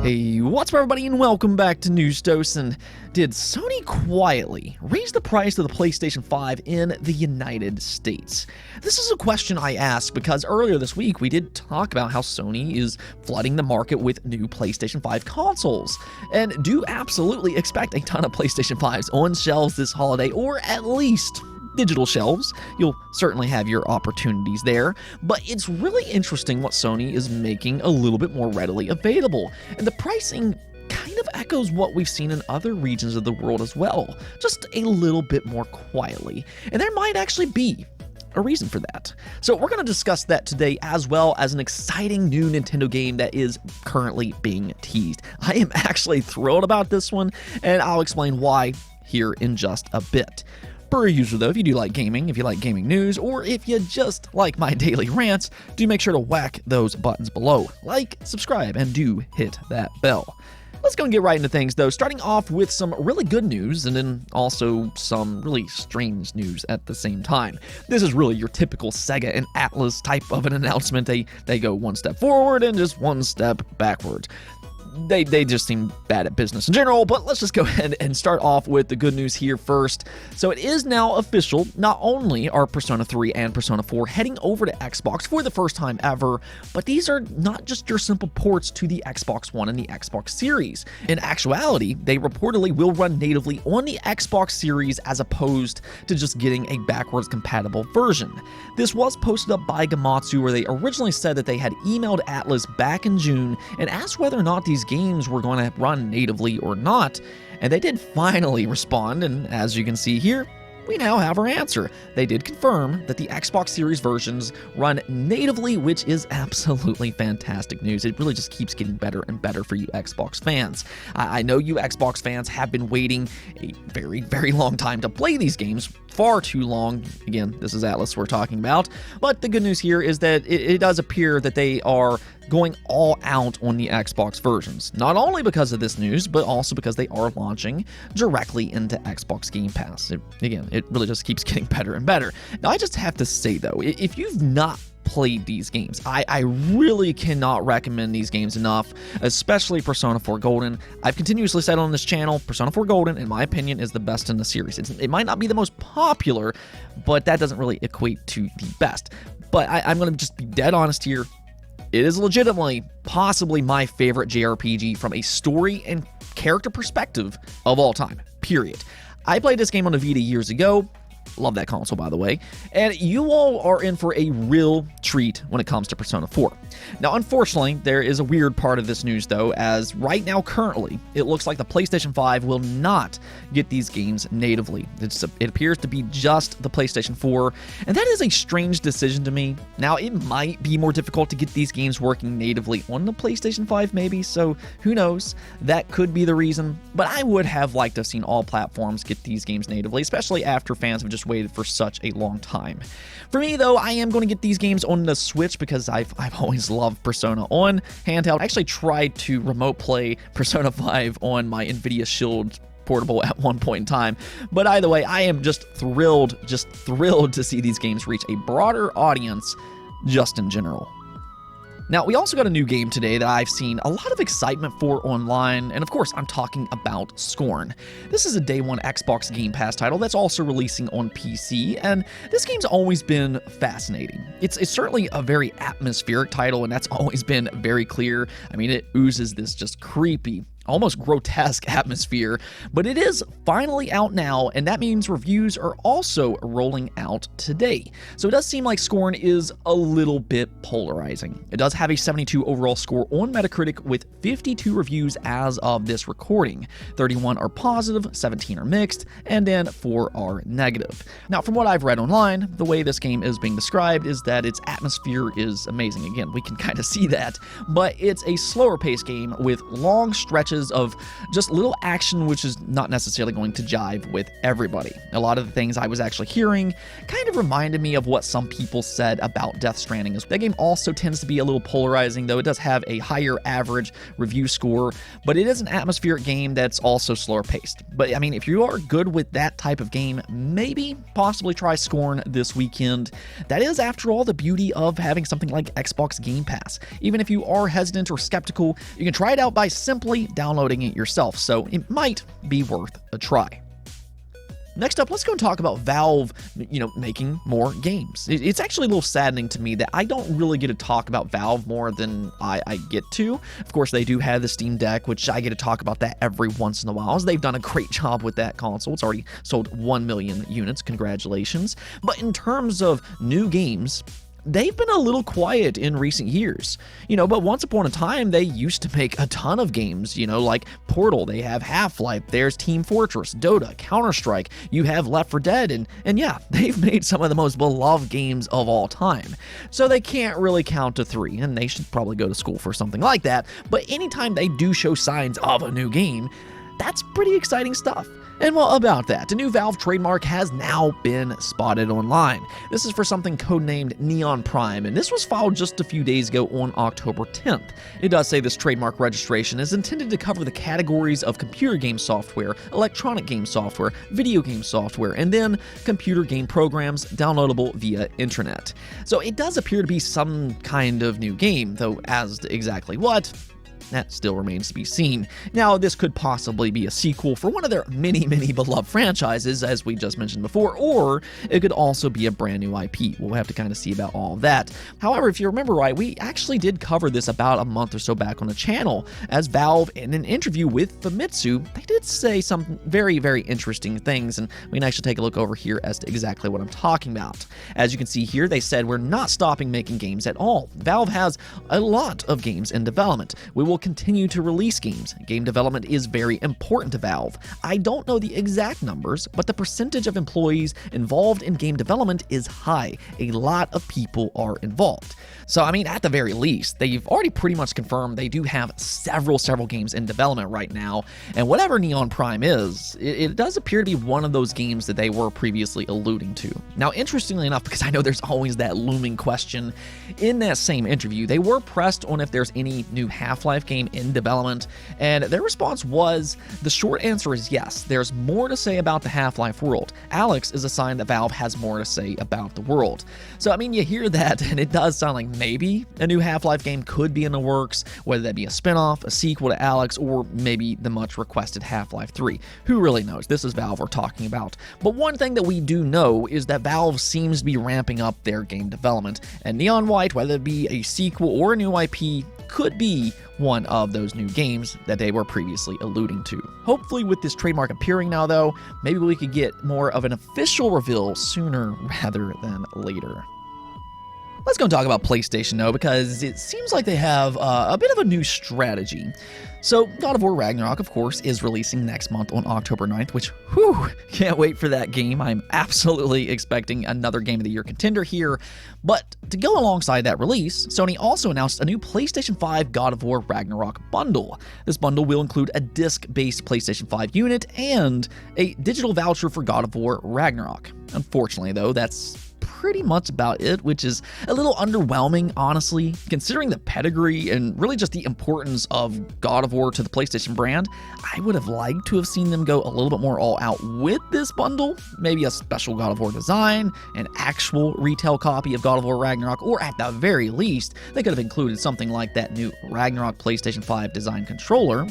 Hey, what's up everybody and welcome back to News Dose. And did Sony quietly raise the price of the PlayStation 5 in the United States? This is a question I ask because earlier this week we did talk about how Sony is flooding the market with new PlayStation 5 consoles, and do absolutely expect a ton of PlayStation 5s on shelves this holiday, or at least digital shelves. You'll certainly have your opportunities there, but it's really interesting what Sony is making a little bit more readily available, and the pricing kind of echoes what we've seen in other regions of the world as well, just a little bit more quietly, and there might actually be a reason for that. So we're going to discuss that today, as well as an exciting new Nintendo game that is currently being teased. I am actually thrilled about this one, and I'll explain why here in just a bit. Per usual though, if you do like gaming, if you like gaming news, or if you just like my daily rants, do make sure to whack those buttons below. Like, subscribe, and do hit that bell. Let's go and get right into things though, starting off with some really good news and then also some really strange news at the same time. This is really your typical Sega and Atlas type of an announcement. They go one step forward and just one step backwards. They just seem bad at business in general, but let's just go ahead and start off with the good news here first. So it is now official, not only are Persona 3 and Persona 4 heading over to Xbox for the first time ever, but these are not just your simple ports to the Xbox One and the Xbox Series. In actuality, they reportedly will run natively on the Xbox Series as opposed to just getting a backwards compatible version. This was posted up by Gamatsu, where they originally said that they had emailed Atlas back in June and asked whether or not these games were going to run natively or not, and they did finally respond, and as you can see here, we now have our answer. They did confirm that the Xbox Series versions run natively, which is absolutely fantastic news. It really just keeps getting better and better for you Xbox fans. I know you Xbox fans have been waiting a very, very long time to play these games, far too long. Again, this is Atlas we're talking about, but the good news here is that it does appear that they are going all out on the Xbox versions, not only because of this news, but also because they are launching directly into Xbox Game Pass. It really just keeps getting better and better. Now, I just have to say though, if you've not played these games, I really cannot recommend these games enough, especially Persona 4 Golden. I've continuously said on this channel, Persona 4 Golden, in my opinion, is the best in the series. It might not be the most popular, but that doesn't really equate to the best. But I'm going to just be dead honest here. It is legitimately, possibly my favorite JRPG from a story and character perspective of all time, period. I played this game on the Vita years ago. Love that console, by the way. And you all are in for a real treat when it comes to Persona 4. Now, unfortunately, there is a weird part of this news, though, as right now, currently, it looks like the PlayStation 5 will not get these games natively. It appears to be just the PlayStation 4, and that is a strange decision to me. Now, it might be more difficult to get these games working natively on the PlayStation 5, maybe, so who knows? That could be the reason, but I would have liked to have seen all platforms get these games natively, especially after fans have just waited for such a long time. For me, though, I am going to get these games on the Switch because I've always loved Persona on handheld. I actually tried to remote play Persona 5 on my Nvidia Shield portable at one point in time, but either way, I am just thrilled to see these games reach a broader audience just in general. Now, we also got a new game today that I've seen a lot of excitement for online, and of course, I'm talking about Scorn. This is a day one Xbox Game Pass title that's also releasing on PC, and this game's always been fascinating. It's certainly a very atmospheric title, and that's always been very clear. I mean, it oozes this just creepy, almost grotesque atmosphere, but it is finally out now, and that means reviews are also rolling out today. So it does seem like Scorn is a little bit polarizing. It does have a 72 overall score on Metacritic with 52 reviews as of this recording. 31 are positive, 17 are mixed, and then 4 are negative. Now, from what I've read online, the way this game is being described is that its atmosphere is amazing. Again, we can kind of see that, but it's a slower paced game with long stretches flashes of just little action which is not necessarily going to jive with everybody. A lot of the things I was actually hearing kind of reminded me of what some people said about Death Stranding. That game also tends to be a little polarizing, though it does have a higher average review score, but it is an atmospheric game that's also slower paced. But I mean, if you are good with that type of game, maybe possibly try Scorn this weekend. That is, after all, the beauty of having something like Xbox Game Pass. Even if you are hesitant or skeptical, you can try it out by simply downloading it yourself, so it might be worth a try. Next up, let's go and talk about Valve, making more games. It's actually a little saddening to me that I don't really get to talk about Valve more than I get to. Of course, they do have the Steam Deck, which I get to talk about that every once in a while, as they've done a great job with that console. It's already sold 1 million units, congratulations. But in terms of new games, they've been a little quiet in recent years, but once upon a time, they used to make a ton of games, like Portal, they have Half-Life, there's Team Fortress, Dota, Counter-Strike, you have Left 4 Dead, and yeah, they've made some of the most beloved games of all time. So they can't really count to 3, and they should probably go to school for something like that, but anytime they do show signs of a new game, that's pretty exciting stuff. And well, about that, a new Valve trademark has now been spotted online. This is for something codenamed Neon Prime, and this was filed just a few days ago on October 10th. It does say this trademark registration is intended to cover the categories of computer game software, electronic game software, video game software, and then computer game programs downloadable via internet. So it does appear to be some kind of new game, though as to exactly what, that still remains to be seen. Now, this could possibly be a sequel for one of their many, many beloved franchises, as we just mentioned before, or it could also be a brand new IP. We'll have to kind of see about all of that. However, if you remember right, we actually did cover this about a month or so back on the channel, as Valve, in an interview with Famitsu, they did say some very, very interesting things, and we can actually take a look over here as to exactly what I'm talking about. As you can see here, they said, "We're not stopping making games at all. Valve has a lot of games in development. We will continue to release games. Game development is very important to Valve. I don't know the exact numbers, but the percentage of employees involved in game development is high. A lot of people are involved." So, I mean, at the very least, they've already pretty much confirmed they do have several games in development right now, and whatever Neon Prime is, it does appear to be one of those games that they were previously alluding to. Now, interestingly enough, because I know there's always that looming question, in that same interview, they were pressed on if there's any new Half-Life game in development, and their response was, the short answer is yes, there's more to say about the Half-Life world. Alex is a sign that Valve has more to say about the world. So, I mean, you hear that, and it does sound like maybe a new Half-Life game could be in the works, whether that be a spin-off, a sequel to Alex, or maybe the much-requested Half-Life 3. Who really knows? This is Valve we're talking about. But one thing that we do know is that Valve seems to be ramping up their game development, and Neon White, whether it be a sequel or a new IP, could be one of those new games that they were previously alluding to. Hopefully with this trademark appearing now, though, maybe we could get more of an official reveal sooner rather than later. Let's go and talk about PlayStation, though, because it seems like they have a bit of a new strategy. So, God of War Ragnarok, of course, is releasing next month on October 9th, which, can't wait for that game. I'm absolutely expecting another Game of the Year contender here. But to go alongside that release, Sony also announced a new PlayStation 5 God of War Ragnarok bundle. This bundle will include a disc-based PlayStation 5 unit and a digital voucher for God of War Ragnarok. Unfortunately, though, that's pretty much about it, which is a little underwhelming, honestly, considering the pedigree and really just the importance of God of War to the PlayStation brand. I would have liked to have seen them go a little bit more all out with this bundle, maybe a special God of War design, an actual retail copy of God of War Ragnarok, or at the very least, they could have included something like that new Ragnarok PlayStation 5 design controller.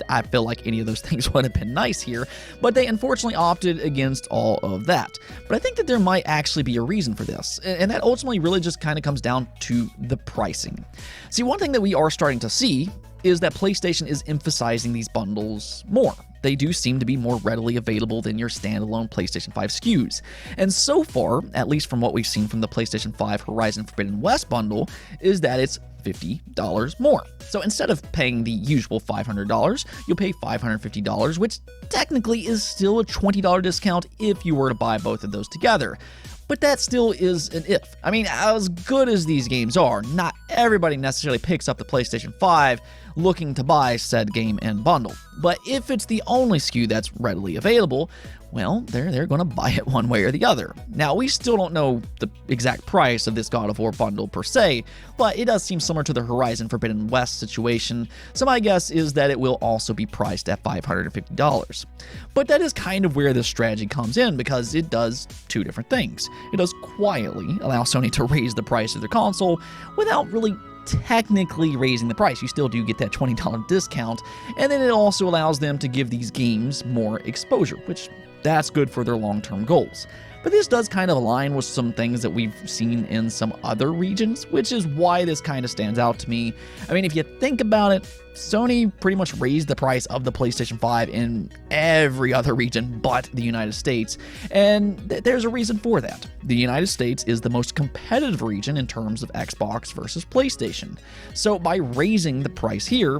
I feel like any of those things would have been nice here, but they unfortunately opted against all of that. But I think that there might actually be a reason for this, and that ultimately really just kind of comes down to the pricing. See, one thing that we are starting to see is that PlayStation is emphasizing these bundles more. They do seem to be more readily available than your standalone PlayStation 5 SKUs. And so far, at least from what we've seen from the PlayStation 5 Horizon Forbidden West bundle, is that it's $50 more. So instead of paying the usual $500, you'll pay $550, which technically is still a $20 discount if you were to buy both of those together. But that still is an if. I mean, as good as these games are, not everybody necessarily picks up the PlayStation 5 looking to buy said game and bundle. But if it's the only SKU that's readily available, well, they're going to buy it one way or the other. Now, we still don't know the exact price of this God of War bundle per se, but it does seem similar to the Horizon Forbidden West situation, so my guess is that it will also be priced at $550. But that is kind of where this strategy comes in, because it does two different things. It does quietly allow Sony to raise the price of their console without really technically raising the price. You still do get that $20 discount, and then it also allows them to give these games more exposure, which that's good for their long-term goals. But this does kind of align with some things that we've seen in some other regions, which is why this kind of stands out to me. I mean, if you think about it, Sony pretty much raised the price of the PlayStation 5 in every other region but the United States, and there's a reason for that. The United States is the most competitive region in terms of Xbox versus PlayStation. So by raising the price here,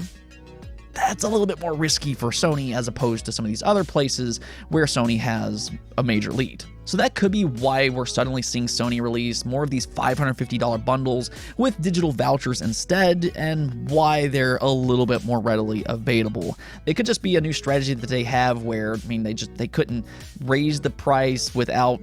that's a little bit more risky for Sony as opposed to some of these other places where Sony has a major lead. So that could be why we're suddenly seeing Sony release more of these $550 bundles with digital vouchers instead, and why they're a little bit more readily available. It could just be a new strategy that they have where, I mean, they couldn't raise the price without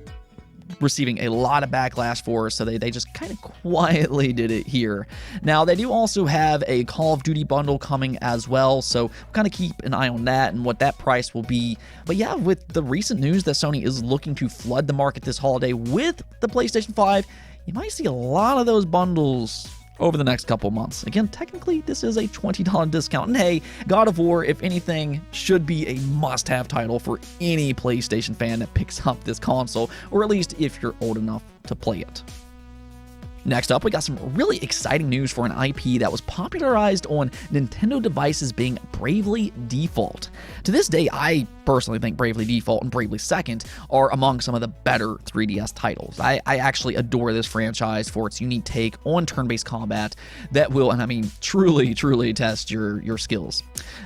receiving a lot of backlash for, so they just kind of quietly did it here. Now, they do also have a Call of Duty bundle coming as well, so we'll kind of keep an eye on that and what that price will be. But yeah, with the recent news that Sony is looking to flood the market this holiday with the PlayStation 5, you might see a lot of those bundles over the next couple months. Again, technically, this is a $20 discount. And hey, God of War, if anything, should be a must-have title for any PlayStation fan that picks up this console, or at least if you're old enough to play it. Next up, we got some really exciting news for an IP that was popularized on Nintendo devices being Bravely Default. To this day, I personally think Bravely Default and Bravely Second are among some of the better 3DS titles. I actually adore this franchise for its unique take on turn-based combat that will, and I mean truly test your skills.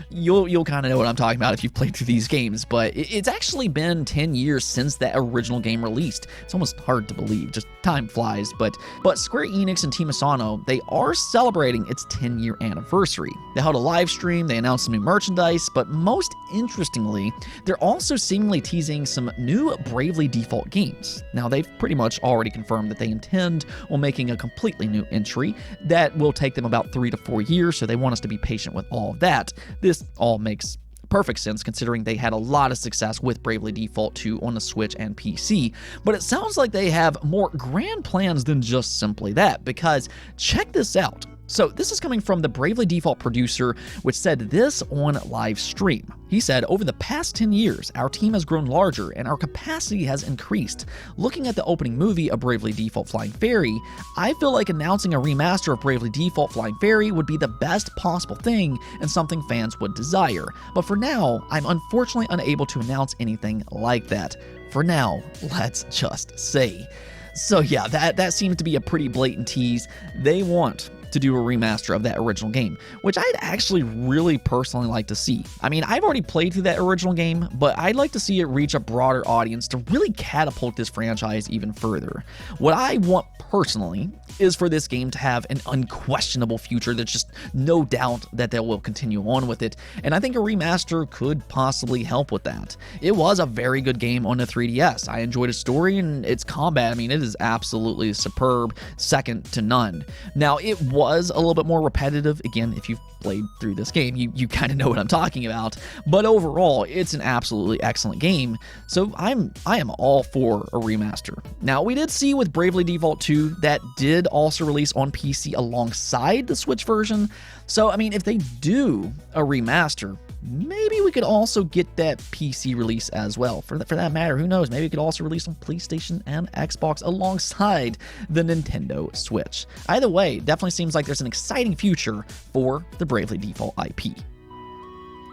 You'll kind of know what I'm talking about if you've played through these games, but it's actually been 10 years since that original game released. It's almost hard to believe, just time flies, but Square Enix and Team Asano, they are celebrating its 10-year anniversary. They held a live stream, they announced some new merchandise, but most interestingly, they're also seemingly teasing some new Bravely Default games. Now, they've pretty much already confirmed that they intend on making a completely new entry that will take them about 3 to 4 years, so they want us to be patient with all of that. This all makes perfect sense considering they had a lot of success with Bravely Default 2 on the Switch and PC, but it sounds like they have more grand plans than just simply that, because check this out. So this is coming from the Bravely Default producer, which said this on live stream. He said, "Over the past 10 years, our team has grown larger and our capacity has increased. Looking at the opening movie of Bravely Default Flying Fairy, I feel like announcing a remaster of Bravely Default Flying Fairy would be the best possible thing and something fans would desire. But for now, I'm unfortunately unable to announce anything like that. For now, let's just say." So yeah, that seems to be a pretty blatant tease. They want to do a remaster of that original game, which I'd actually really personally like to see. I mean, I've already played through that original game, but I'd like to see it reach a broader audience to really catapult this franchise even further. What I want personally is for this game to have an unquestionable future. There's just no doubt that they will continue on with it, and I think a remaster could possibly help with that. It was a very good game on the 3DS. I enjoyed its story and its combat. I mean, it is absolutely superb, second to none. Now, it was a little bit more repetitive. Again, if you've played through this game, you kind of know what I'm talking about, but overall, it's an absolutely excellent game, so I am all for a remaster. Now, we did see with Bravely Default 2 that did also release on PC alongside the Switch version, so I mean, if they do a remaster, maybe we could also get that PC release as well. For that matter, who knows? Maybe it could also release on PlayStation and Xbox alongside the Nintendo Switch. Either way, definitely seems like there's an exciting future for the Bravely Default IP.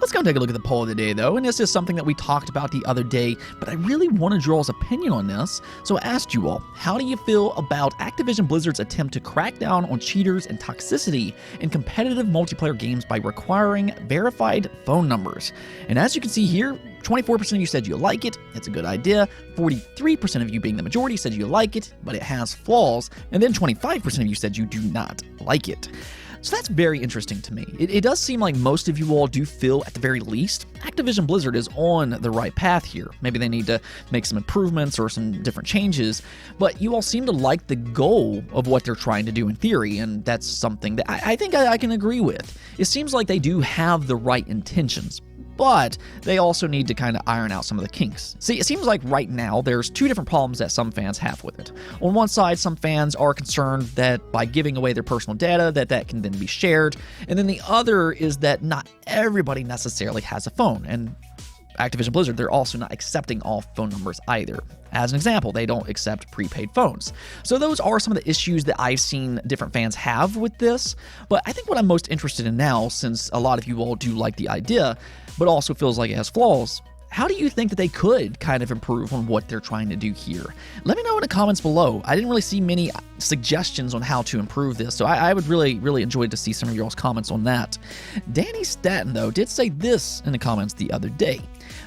Let's go and take a look at the poll of the day, though, and this is something that we talked about the other day, but I really wanted y'all's opinion on this, so I asked you all, how do you feel about Activision Blizzard's attempt to crack down on cheaters and toxicity in competitive multiplayer games by requiring verified phone numbers? And as you can see here, 24% of you said you like it, it's a good idea, 43% of you, being the majority, said you like it, but it has flaws, and then 25% of you said you do not like it. So that's very interesting to me. It does seem like most of you all do feel, at the very least, Activision Blizzard is on the right path here. Maybe they need to make some improvements or some different changes, but you all seem to like the goal of what they're trying to do in theory, and that's something that I think I can agree with. It seems like they do have the right intentions, but they also need to kind of iron out some of the kinks. See, it seems like right now there's two different problems that some fans have with it. On one side, some fans are concerned that by giving away their personal data, that can then be shared, and then the other is that not everybody necessarily has a phone, and Activision Blizzard, they're also not accepting all phone numbers either. As an example, they don't accept prepaid phones. So those are some of the issues that I've seen different fans have with this, but I think what I'm most interested in now, since a lot of you all do like the idea, but also feels like it has flaws, how do you think that they could kind of improve on what they're trying to do here? Let me know in the comments below. I didn't really see many suggestions on how to improve this, so I would really enjoy to see some of y'all's comments on that. Danny Staten, though, did say this in the comments the other day.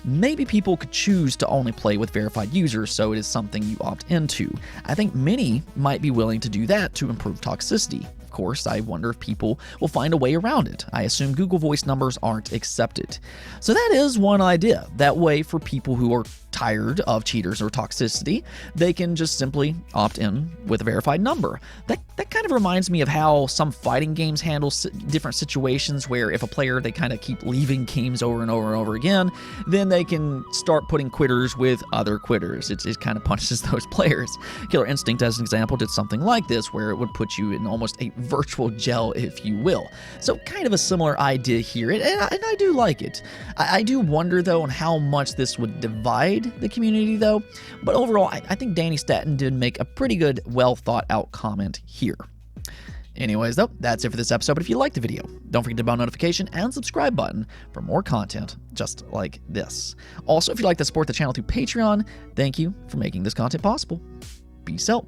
Maybe people could choose to only play with verified users, so it is something you opt into. I think many might be willing to do that to improve toxicity. Of course, I wonder if people will find a way around it. I assume Google Voice numbers aren't accepted. So that is one idea. That way, for people who are tired of cheaters or toxicity, they can just simply opt in with a verified number. That kind of reminds me of how some fighting games handle different situations where if a player, they kind of keep leaving games over and over and over again, then they can start putting quitters with other quitters. It kind of punishes those players. Killer Instinct, as an example, did something like this, where it would put you in almost a virtual jail, if you will. So kind of a similar idea here, and I do like it. I do wonder, though, on how much this would divide the community, though, but overall, I think Danny Staten did make a pretty good, well thought out comment here. Anyways, though, that's it for this episode, but if you liked the video, don't forget to hit the bell notification and subscribe button for more content just like this. Also, if you'd like to support the channel through Patreon, thank you for making this content possible. Peace out.